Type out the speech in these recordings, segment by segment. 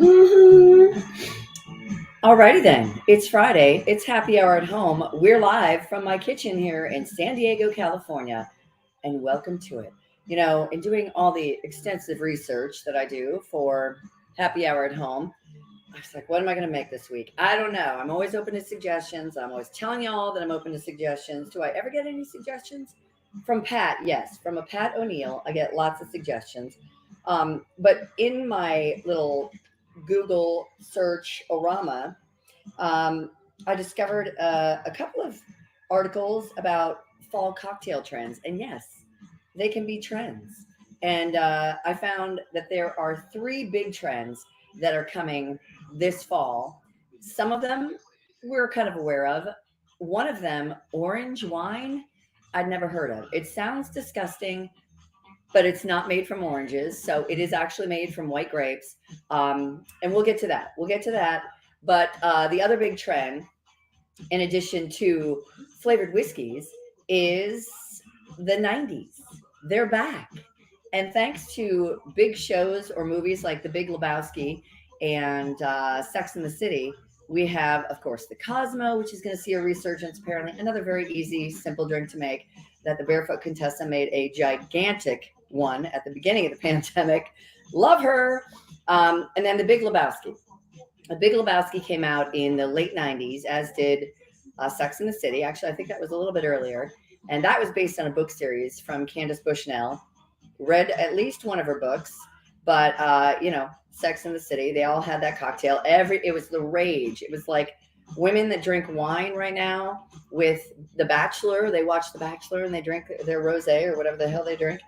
Mhm. Alrighty then. It's Friday. It's happy hour at home. We're live from my kitchen here in San Diego, California, and welcome to it. In doing all the extensive research that I do for happy hour at home, I was like, what am I going to make this week? I don't know. I'm always open to suggestions. I'm always telling y'all that I'm open to suggestions. Do I ever get any suggestions? From Pat, yes. From a Pat O'Neill, I get lots of suggestions. But in my little Google search orama, um, I discovered a couple of articles about fall cocktail trends. And yes, they can be trends. And I found that there are three big trends that are coming this fall. Some of them we're kind of aware of. One of them, orange wine, I'd never heard of. It sounds disgusting, but it's not made from oranges. So it is actually made from white grapes. And we'll get to that. We'll get to that. But the other big trend, in addition to flavored whiskeys, is the 90s. They're back. And thanks to big shows or movies like The Big Lebowski and Sex in the City, we have, of course, the Cosmo, which is going to see a resurgence, apparently. Another very easy, simple drink to make that the Barefoot Contessa made a gigantic one at the beginning of the pandemic. Love her. And then The Big Lebowski. The Big Lebowski came out in the late 90s, as did Sex in the City. Actually, I think that was a little bit earlier. And that was based on a book series from Candace Bushnell. Read at least one of her books, but Sex in the City, they all had that cocktail. It was the rage. It was like women that drink wine right now with The Bachelor. They watch The Bachelor and they drink their rosé or whatever the hell they drink.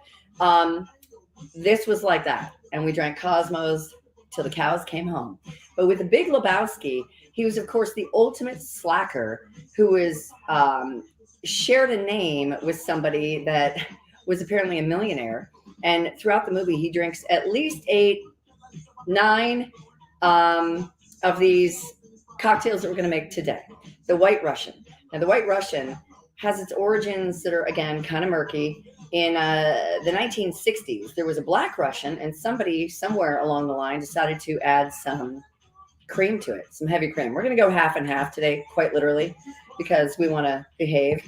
This was like that. And we drank Cosmos till the cows came home. But with the Big Lebowski, he was, of course, the ultimate slacker who was shared a name with somebody that was apparently a millionaire. And throughout the movie, he drinks at least 8, 9 of these cocktails that we're going to make today. The White Russian. Now, the White Russian has its origins that are, again, kind of murky. In the 1960s, there was a Black Russian, and somebody somewhere along the line decided to add some cream to it, some heavy cream. We're going to go half and half today, quite literally, because we want to behave.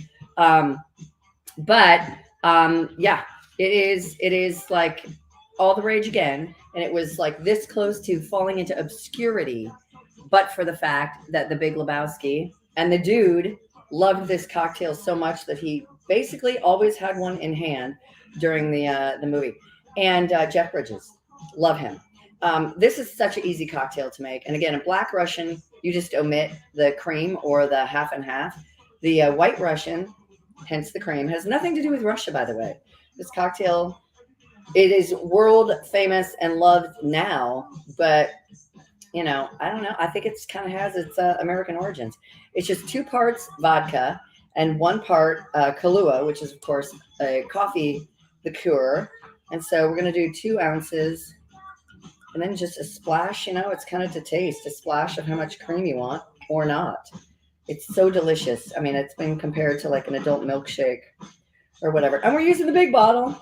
Yeah, it is like all the rage again, and it was like this close to falling into obscurity, but for the fact that the Big Lebowski and the dude loved this cocktail so much that he basically always had one in hand during the movie. And Jeff Bridges, love him. This is such an easy cocktail to make. And again, a Black Russian, you just omit the cream or the half and half. The White Russian, hence the cream, has nothing to do with Russia, by the way. This cocktail, it is world famous and loved now, but I don't know. I think it's kind of has its American origins. It's just 2 parts vodka and 1 part Kahlua, which is, of course, a coffee liqueur. And so we're going to do 2 ounces and then just a splash. It's kind of to taste, a splash of how much cream you want or not. It's so delicious. I mean, it's been compared to like an adult milkshake or whatever. And we're using the big bottle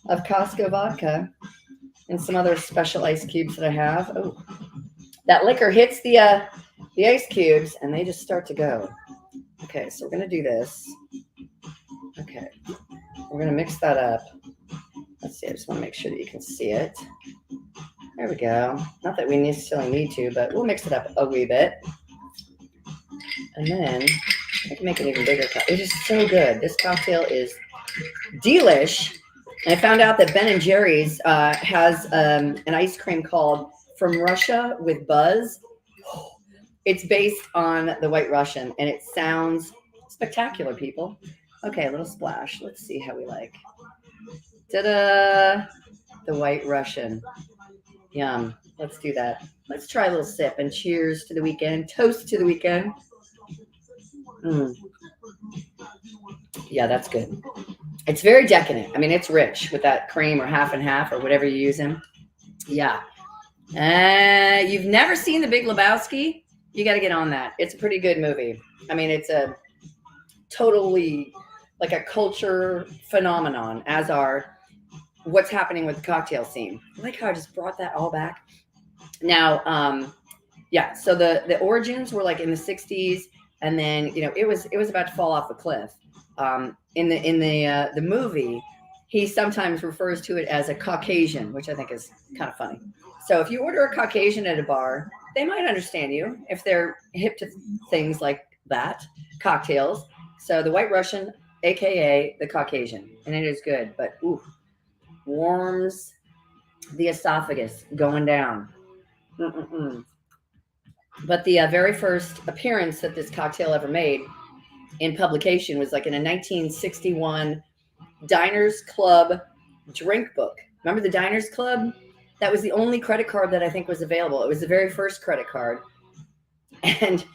of Costco vodka and some other special ice cubes that I have. Oh, that liquor hits the ice cubes and they just start to go. Okay, so we're going to do this. Okay, we're going to mix that up. Let's see, I just want to make sure that you can see it. There we go. Not that we necessarily need to, but we'll mix it up a wee bit. And then I can make an even bigger cocktail. It is so good. This cocktail is delish. And I found out that Ben & Jerry's has an ice cream called From Russia with Buzz. It's based on the White Russian, and it sounds spectacular, people. Okay, a little splash. Let's see how we like. Ta-da! The White Russian. Yum. Let's do that. Let's try a little sip, and cheers to the weekend. Toast to the weekend. Yeah, that's good. It's very decadent. I mean, it's rich with that cream or half and half or whatever you're using. Yeah. You've never seen The Big Lebowski? You got to get on that. It's a pretty good movie. I mean, it's a totally like a culture phenomenon, as are what's happening with the cocktail scene. I like how I just brought that all back. Now, yeah, so the origins were like in the 60s, and then it was about to fall off a cliff. In the movie, he sometimes refers to it as a Caucasian, which I think is kind of funny. So if you order a Caucasian at a bar, they might understand you if they're hip to things like that, cocktails. So the White Russian, aka the Caucasian, and it is good, but ooh, warms the esophagus going down. Mm-mm-mm. But the very first appearance that this cocktail ever made in publication was like in a 1961 Diners Club drink book. Remember the Diners Club? That was the only credit card that I think was available. It was the very first credit card, and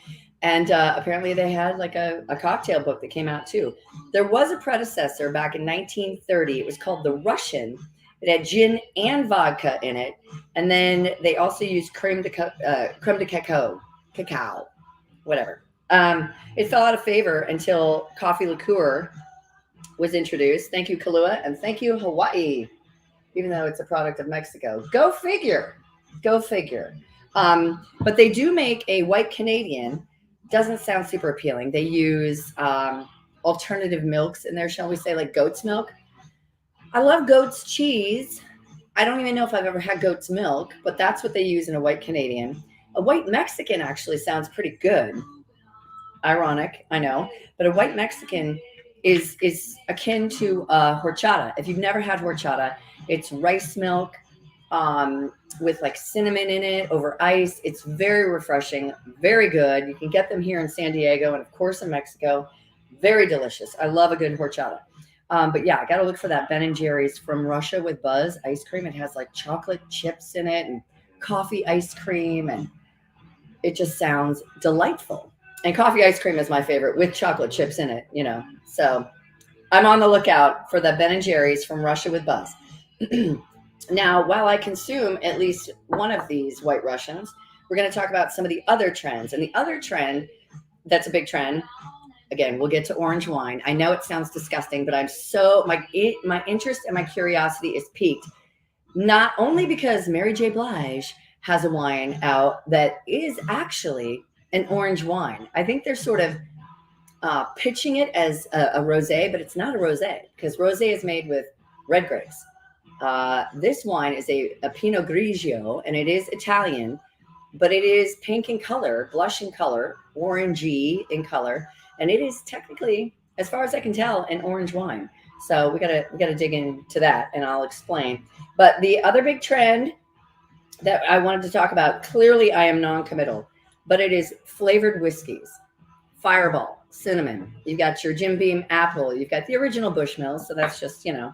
apparently they had like a cocktail book that came out too. There was a predecessor back in 1930. It was called the Russian. It had gin and vodka in it, and then they also used creme de cacao, whatever. It fell out of favor until coffee liqueur was introduced. Thank you, Kahlua, and thank you, Hawaii, even though it's a product of Mexico. Go figure. Go figure. But they do make a white Canadian. Doesn't sound super appealing. They use alternative milks in there, shall we say, like goat's milk. I love goat's cheese. I don't even know if I've ever had goat's milk, but that's what they use in a white Canadian. A white Mexican actually sounds pretty good. Ironic, I know, but a white Mexican is akin to horchata. If you've never had horchata, it's rice milk with like cinnamon in it over ice. It's very refreshing, very good. You can get them here in San Diego and of course in Mexico. Very delicious. I love a good horchata. But yeah, I got to look for that Ben and Jerry's from Russia with Buzz ice cream. It has like chocolate chips in it and coffee ice cream, and it just sounds delightful. And coffee ice cream is my favorite with chocolate chips in it. So I'm on the lookout for the Ben and Jerry's from Russia with Buzz. Now, while I consume at least one of these White Russians, we're going to talk about some of the other trends. And the other trend that's a big trend, again, we'll get to orange wine. I know it sounds disgusting, but my interest and my curiosity is piqued, not only because Mary J. Blige has a wine out that is actually an orange wine. I think they're sort of pitching it as a rosé, but it's not a rosé because rosé is made with red grapes. This wine is a Pinot Grigio, and it is Italian, but it is pink in color, blush in color, orangey in color, and it is technically, as far as I can tell, an orange wine. So we gotta dig into that, and I'll explain. But the other big trend that I wanted to talk about, clearly I am non-committal, but it is flavored whiskeys. Fireball, cinnamon. You've got your Jim Beam apple. You've got the original Bushmill, so that's just the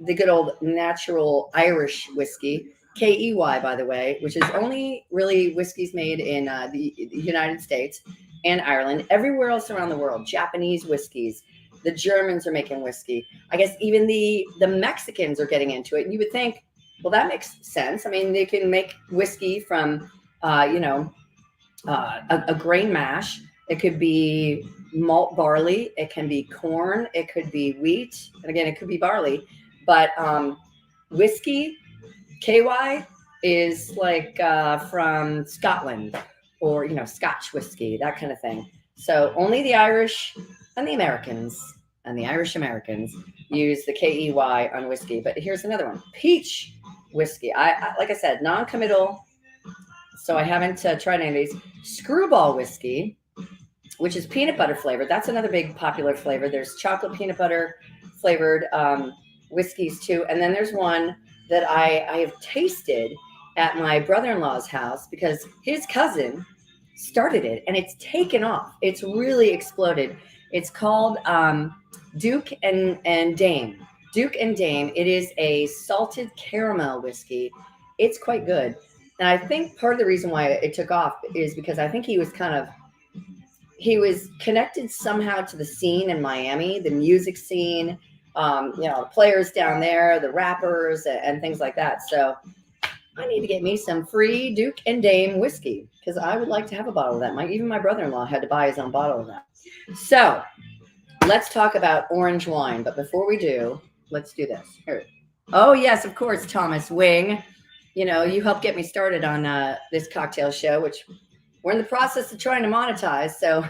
good old natural Irish whiskey. KEY, by the way, which is only really whiskeys made in the United States and Ireland. Everywhere else around the world, Japanese whiskeys. The Germans are making whiskey. I guess even the Mexicans are getting into it. And you would think, well, that makes sense. I mean, they can make whiskey from, a grain mash. It could be malt barley. It can be corn. It could be wheat. And again, it could be barley. But whiskey, KY, is like from Scotland or, Scotch whiskey, that kind of thing. So only the Irish and the Irish Americans use the KEY on whiskey. But here's another one, peach whiskey. I like I said, non-committal. So I haven't tried any of these. Screwball whiskey, which is peanut butter flavored. That's another big popular flavor. There's chocolate peanut butter flavored whiskeys too. And then there's one that I have tasted at my brother-in-law's house because his cousin started it and it's taken off. It's really exploded. It's called Duke and Dame. Duke and Dame. It is a salted caramel whiskey. It's quite good. And I think part of the reason why it took off is because I think he was connected somehow to the scene in Miami, the music scene, the players down there, the rappers and things like that. So I need to get me some free Duke and Dame whiskey because I would like to have a bottle of that. Even my brother-in-law had to buy his own bottle of that. So let's talk about orange wine. But before we do, let's do this. Here. Oh, yes, of course, Thomas Wing. you helped get me started on this cocktail show, which we're in the process of trying to monetize. So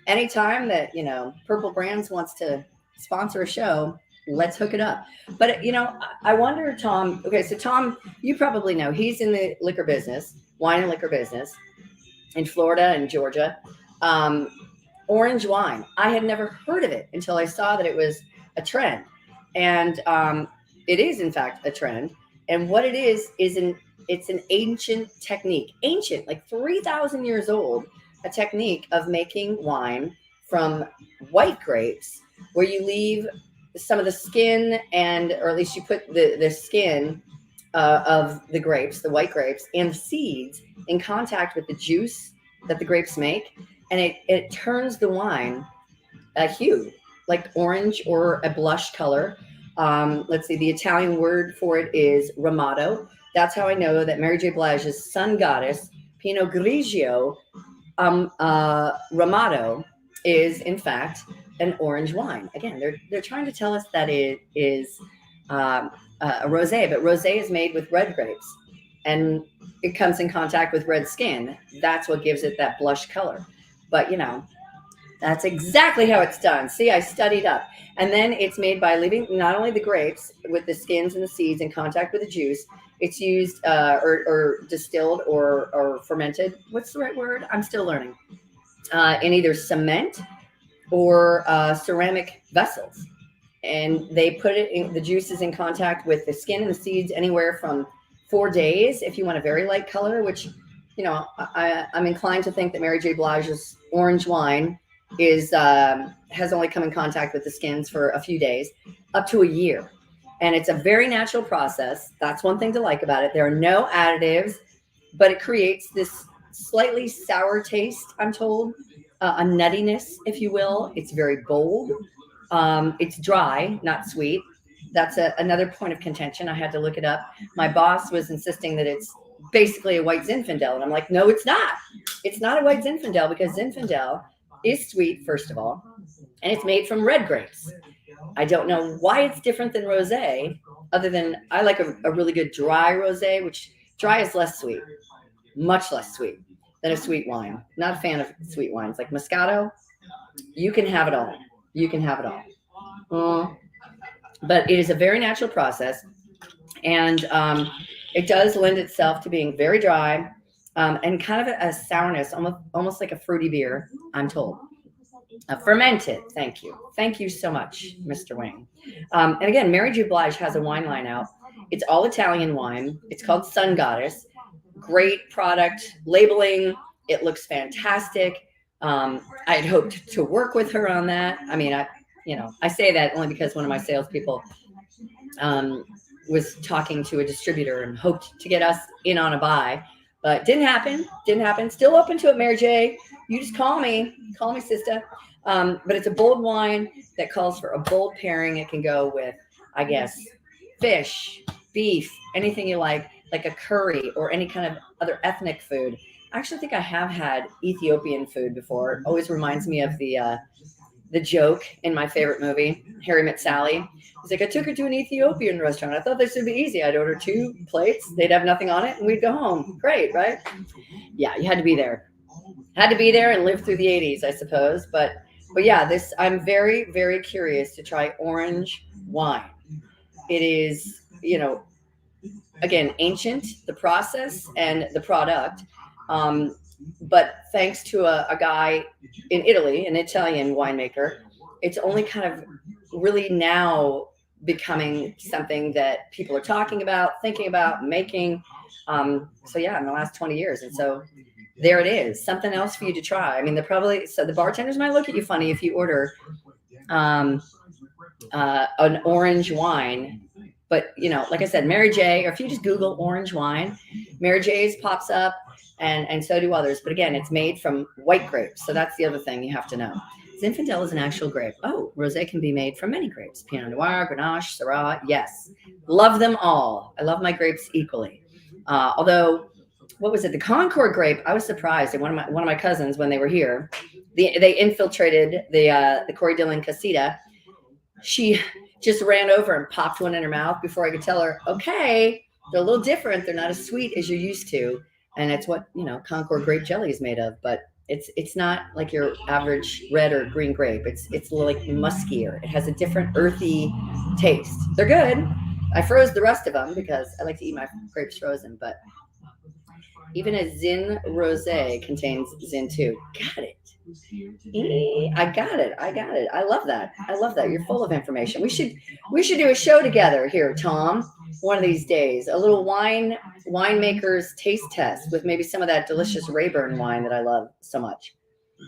anytime that, Purple Brands wants to sponsor a show, let's hook it up. But, I wonder, Tom, okay, so Tom, you probably know he's in the liquor business, wine and liquor business in Florida and Georgia. Um, Orange wine. I had never heard of it until I saw that it was a trend. And it is, in fact, a trend. And what it is it's an ancient technique, ancient, like 3,000 years old, a technique of making wine from white grapes, where you leave some of the skin or at least you put the skin of the grapes, the white grapes, and the seeds in contact with the juice that the grapes make, and it turns the wine a hue, like orange or a blush color. Let's see, the Italian word for it is ramato. That's how I know that Mary J. Blige's sun goddess, Pinot Grigio Ramato, is in fact an orange wine. Again, they're trying to tell us that it is a rosé, but rosé is made with red grapes, and it comes in contact with red skin. That's what gives it that blush color. But that's exactly how it's done. See, I studied up. And then it's made by leaving not only the grapes with the skins and the seeds in contact with the juice. It's used or distilled or fermented. What's the right word? I'm still learning. In either cement or ceramic vessels. And they put it in the juices in contact with the skin and the seeds anywhere from 4 days if you want a very light color, which, I'm inclined to think that Mary J. Blige's orange wine has only come in contact with the skins for a few days, up to a year. And it's a very natural process. That's one thing to like about it. There are no additives, but it creates this slightly sour taste, I'm told, a nuttiness, if you will. It's very bold. It's dry, not sweet. That's another point of contention. I had to look it up. My boss was insisting that it's basically a white Zinfandel. And I'm like, no, it's not. It's not a white Zinfandel, because Zinfandel is sweet, first of all, and it's made from red grapes. I don't know why it's different than rosé, other than I like a really good dry rosé, which dry is less sweet, much less sweet than a sweet wine. Not a fan of sweet wines. Like Moscato, you can have it all. You can have it all. But it is a very natural process, and it does lend itself to being very dry and kind of a sourness, almost like a fruity beer, I'm told. Fermented. Thank you. Thank you so much, Mr. Wayne. And again, Mary J. Blige has a wine line out. It's all Italian wine. It's called Sun Goddess. Great product labeling. It looks fantastic. I had hoped to work with her on that. I mean, I say that only because one of my salespeople was talking to a distributor and hoped to get us in on a buy, but didn't happen. Still open to it, Mary J. You just call me, sister. But it's a bold wine that calls for a bold pairing. It can go with, I guess, fish, beef, anything you like a curry or any kind of other ethnic food. I actually think I have had Ethiopian food before. It always reminds me of the joke in my favorite movie, Harry Met Sally. He's like, I took her to an Ethiopian restaurant. I thought this would be easy. I'd order 2 plates. They'd have nothing on it, and we'd go home. Great, right? Yeah, you had to be there. Had to be there and live through the 80s, I suppose. But yeah, I'm very, very curious to try orange wine. It is, again, ancient, the process and the product. But thanks to a guy in Italy, an Italian winemaker, it's only kind of really now becoming something that people are talking about, thinking about, making. So yeah, in the last 20 years. And so there it is, something else for you to try. I mean, the bartenders might look at you funny if you order an orange wine. But, like I said, Mary J, or if you just Google orange wine, Mary J's pops up, and so do others. But again, it's made from white grapes. So that's the other thing you have to know. Zinfandel is an actual grape. Oh, rosé can be made from many grapes. Pinot Noir, Grenache, Syrah. Yes. Love them all. I love my grapes equally. Although, what was it? The Concord grape, I was surprised. And one of my cousins, when they were here, they infiltrated the Corey Dillon Casita. She just ran over and popped one in her mouth before I could tell her, okay, They're a little different. They're not as sweet as you're used to, and it's what Concord grape jelly is made of. But it's not like your average red or green grape. It's like muskier. It has a different earthy taste. They're good. I froze the rest of them because I like to eat my grapes frozen. But even a Zin Rosé contains Zin too. Got it. I got it. I got it. I love that. I love that. You're full of information. We should do a show together here, Tom. One of these days, a little winemaker's taste test with maybe some of that delicious Rayburn wine that I love so much.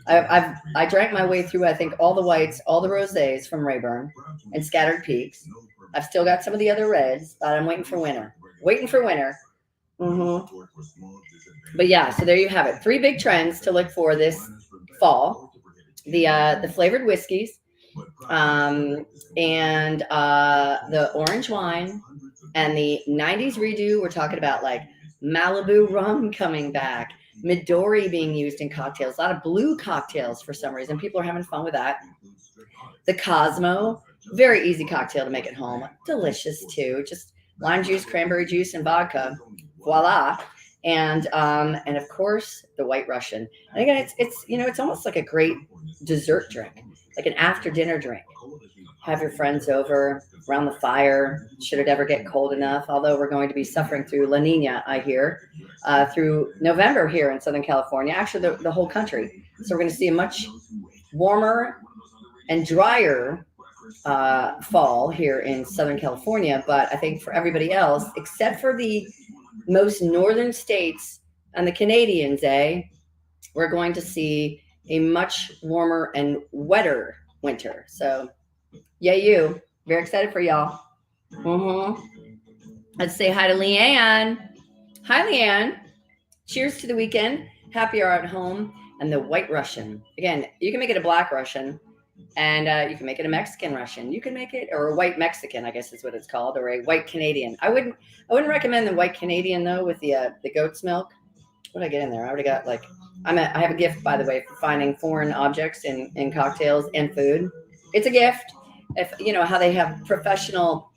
I drank my way through, I think, all the whites, all the rosés from Rayburn and Scattered Peaks. I've still got some of the other reds, but I'm waiting for winter. Waiting for winter. Mm-hmm. But yeah, so there you have it. 3 big trends to look for this fall: the flavored whiskeys, and the orange wine, and the 90s redo. We're talking about like Malibu rum coming back, Midori being used in cocktails, a lot of blue cocktails for some reason. People are having fun with that. The Cosmo, very easy cocktail to make at home, delicious too. Just lime juice, cranberry juice, and vodka. Voila. And of course the White Russian. And again, it's almost like a great dessert drink, like an after dinner drink. Have your friends over around the fire, should it ever get cold enough. Although we're going to be suffering through La Nina, I hear, through November here in Southern California, actually the whole country. So we're going to see a much warmer and drier fall here in Southern California. But I think for everybody else, except for the most northern states and the Canadians, we're going to see a much warmer and wetter winter. So you. Very excited for y'all. Mm-hmm. Let's say hi to Leanne. Hi, Leanne. Cheers to the weekend. Happy hour at home. And the White Russian. Again, you can make it a Black Russian, and you can make it a Mexican Russian. You can make it, or a White Mexican, I guess is what it's called, or a White Canadian. I wouldn't recommend the White Canadian though, with the goat's milk. What did I get in there? I already got I have a gift, by the way, for finding foreign objects in cocktails and food. It's a gift. If how they have professional,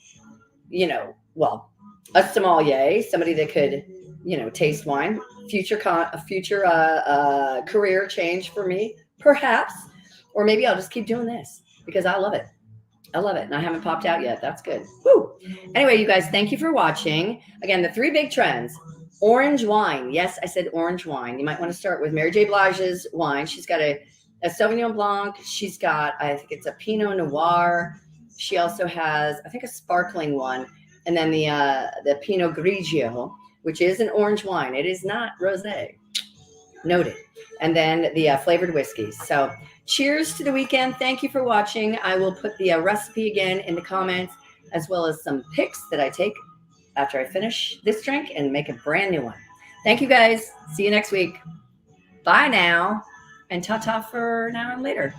a sommelier, somebody that could, taste wine. Future career change for me, perhaps. Or maybe I'll just keep doing this because I love it. I love it. And I haven't popped out yet. That's good. Woo. Anyway, you guys, thank you for watching. Again, the 3 big trends. Orange wine. Yes, I said orange wine. You might want to start with Mary J. Blige's wine. She's got a Sauvignon Blanc. She's got, I think it's a Pinot Noir. She also has, I think, a sparkling one. And then the Pinot Grigio, which is an orange wine. It is not rosé. Noted. And then the flavored whiskeys. So cheers to the weekend. Thank you for watching. I will put the recipe again in the comments, as well as some pics that I take after I finish this drink and make a brand new one. Thank you, guys. See you next week. Bye now. And ta-ta for now and later.